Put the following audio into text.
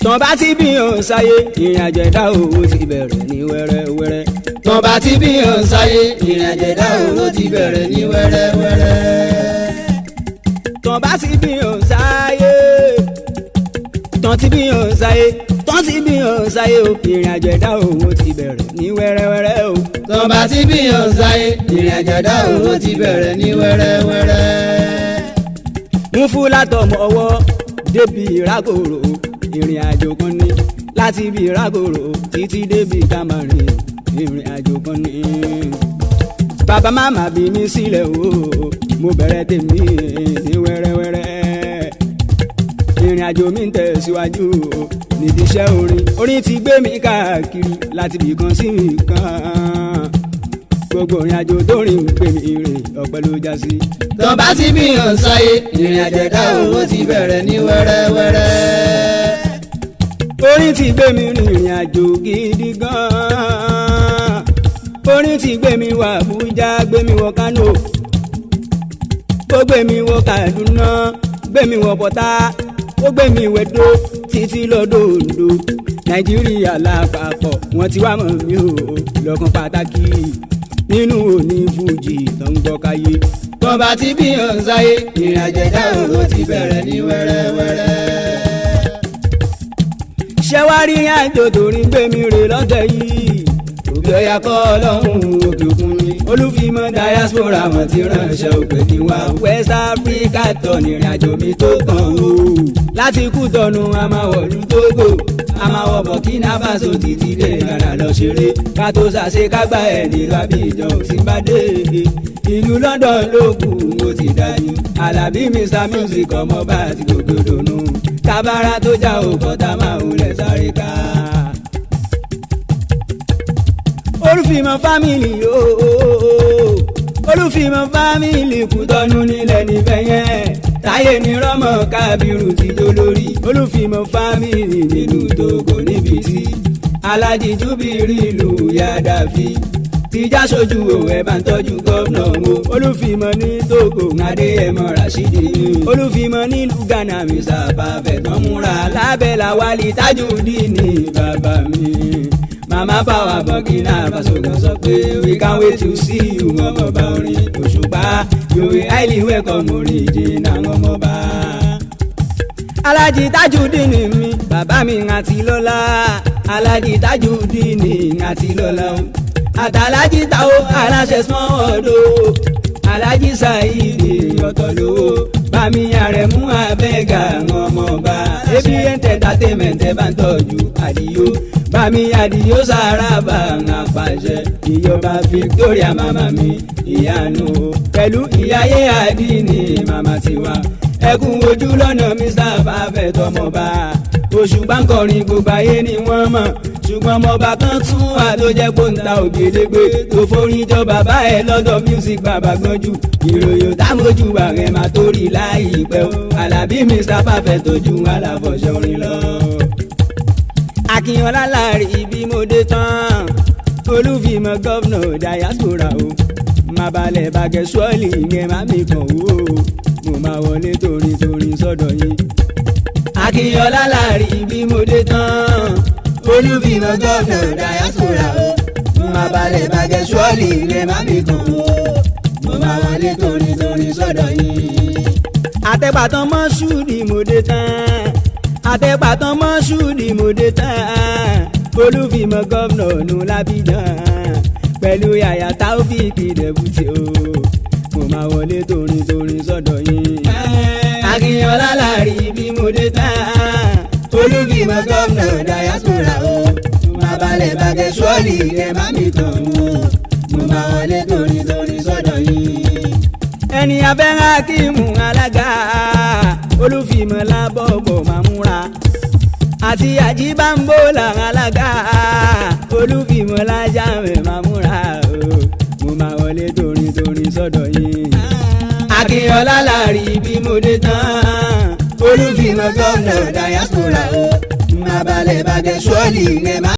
tán bá ti bí hàn sáyé ìrìn àjò ẹ̀dá owó ti bẹ̀rẹ̀ ní wẹ́rẹ́wẹ́rẹ́. tán bá ti bí hàn sáyé ìrìn àjò ẹ̀dá owó ti bẹ̀rẹ̀ ní wẹ́rẹ́wẹ́rẹ́. tán bá ti bí hàn sáyé tán ti bí hàn sáyé tán ti bí hàn sáyé o ìrìn àjò ẹ̀dá owó ti bẹ̀rẹ̀ ní wẹ́rẹ́wẹ́rẹ́ o. tán bá ti bí hàn sáyé ìrìn àjò ẹ̀dá owó ti bẹ̀rẹ̀ ní wẹ́rẹ́wẹ́rẹ́. ń fún látọmọ ọwọ́ débi ìrákòrò ìrìn àjò kan ní láti ibi ìrákòrò títí débi Tamarin ìrìn àjò kan ní. bàbá màmá bí mi sílẹ̀ o mo bẹ̀rẹ̀ tèmi ní wẹ́rẹ́wẹ́rẹ́. ìrìn àjò mi ń tẹ̀síwájú nídìí iṣẹ́ orin ti gbé mi káàkiri láti ibì kan sí ibì kan. gbogbo ìrìn àjò tó rìn gbé mi rìn ọpẹ́ ló já sí. tán bá ti bí hàn sáyé ìrìn àjò ẹ̀dá owó ti bẹ̀rẹ̀ ní wẹ́rẹ́wẹ́rẹ́. orin ti gbé mi rìn ìrìn àjò gidi gan-an. orin ti gbé mi wọ Àbújá gbé mi wọ Kánò ó gbé mi wọ Kaduna gbé mi wọ Pọ́tà ó gbé mi wẹ̀dó títí lọ́dọ̀ Oǹdó. Nàìjíríà lápapọ̀ wọ́n ti wá mọ̀ mí o lọ́kàn pàtàkì nínú òní fújì tó ń gbọ́ káyé. tán bá ti bí hàn sáyé ìrìn àjò ẹ̀dá owó ti bẹ̀rẹ̀ ní wẹ́rẹ́wẹ́rẹ́. ṣẹ́wárí àjò torí gbé mi rè lọ́tẹ̀ yìí. òkè ọ̀yà kọ́ ọlọ́run òkè òkun ni. olùfimọ́ diaspora wọn ti ránṣẹ́ òpè ní wa. West Africa tọ̀ ní ìrìn àjò mi tó kàn o. láti Kútọ̀nù a máa wọ̀lú Tógò a máa wọ Burkina Faso títí dé Ghana lọ ṣeré. ká tó ṣàṣe kágbá ẹ̀ nílùú Abidjan tí bá dé. ìlú London ló kù ó ti dájú. Alábí Mr Music ọmọ bá ti gbogbo dùnú. kábàárà tó já òkò tá máa wulẹ̀ sáré ká. Olúfimọ́ fámìlì ooo Olúfimọ́ fámìlì Kútọ̀nù nílẹ̀ níbẹ̀ yẹn. táyé ní rọ́mọ Kábírù ti jó lórí. Olúfimọ́ fámìlì nínú Tógò níbi tí Aláàjì Júbírìlù Yàdàfí ti já sójú o ẹ bá ń tọ́jú gómìnà wo. Olúfimọ́ ní Tógò Adéyẹmọ Ràṣídì. Olúfimọ́ nílùú Ghana Mr Perfect tán múra lábẹ́ Làwálì Tájùdíìnì bàbá mi. Mama Power Burkina Faso kan sọ pé we can't wait to see you ọmọọba orin Òṣùpá you will highly welcome orin ìdènà ọmọọba. Aláàjì Tájùdíìnì mi bàbá mi àti lọ́lá. Aláàjì Tájùdíìnì àti lọ́lá o. Àtàlájì Táó aláṣẹ small world o. Aláàjì Saidi ọ̀tọ̀ lówó. Bàmí Àrẹ̀mú Abẹ́gà ọmọọba. Ebi entertainment ẹ bá ń tọ́jú Àdìyó. Bàmí Àdìyó Sàràbà àpàṣẹ. Ìjọba Victoria màmá mi ìyanu pẹ̀lú ìyáyé àdínì màmá tiwa. ẹkún ojú lọ́nà Mr Perfect ọmọọba. Òṣùpá ń kọrin gbogbo ayé ni wọ́n mọ̀. ṣùgbọ́n ọmọọba kan tún wà tó jẹ́ pòǹta ògèdègbè. tó forin jọ bàbá ẹ̀ lọ́dọ̀ music bàbá gbọ́njú. ìròyìn támojú ààrẹ máa torí láìpẹ́ o. Àlàbí Mr Perfect tójú aláfọ̀ṣọ́ orin lọ. Akínyọlá láàrin ibi mo dé tán. Olúfimọ́ gọ́vnà diaspora o. má balẹ̀ bàgẹ́ sọ́ọ̀lì yẹn má mi kàn wó. mo máa wọlé torin sọ́dọ̀ yín. Akínyọlá láàrin ibi mo dé tán. Olúfimọ́ gọ́vnà diaspora o. má balẹ̀ bàgẹ́ sọ́ọ̀lì yẹn má mi kàn wó. mo máa wọlé torin sọ́dọ̀ yín. àtẹ̀pàtàn mọ́ ṣúùdì mo dé tán. àtẹ̀pàtàn mọ́ ṣúùdì mo dé tán. Olúfimọ́ gọ́vnà nù l'Abidjan pẹ̀lú Yàyà Taofik Dẹ̀bùtì o. mo máa wọlé torin sọ́dọ̀ yín. Akínyọlá láàrin ibi mo dé tán. Olúfimọ́ gọ́vnà diaspora o. má balẹ̀ bàgẹ́ sọ́ọ̀lì ẹ̀ má mi kàn wó. mo máa wọlé torin sọ́dọ̀ yín. ẹni abẹ́rẹ́ Akíìmù alága. Olúfimọ́ lábọ̀bọ̀ máa múra. àti Àjíbámbólà alága. Olúfimọ́ lájàmẹ̀ máa múra o. mo máa wọlé torin sọ́dọ̀ yín. Akínyọlá láàrin ibi mo dé tán. Olúfimọ́ gọ́vnà diaspora o. má balẹ̀ bàgẹ́ sọ́ọ̀lì ẹ̀ má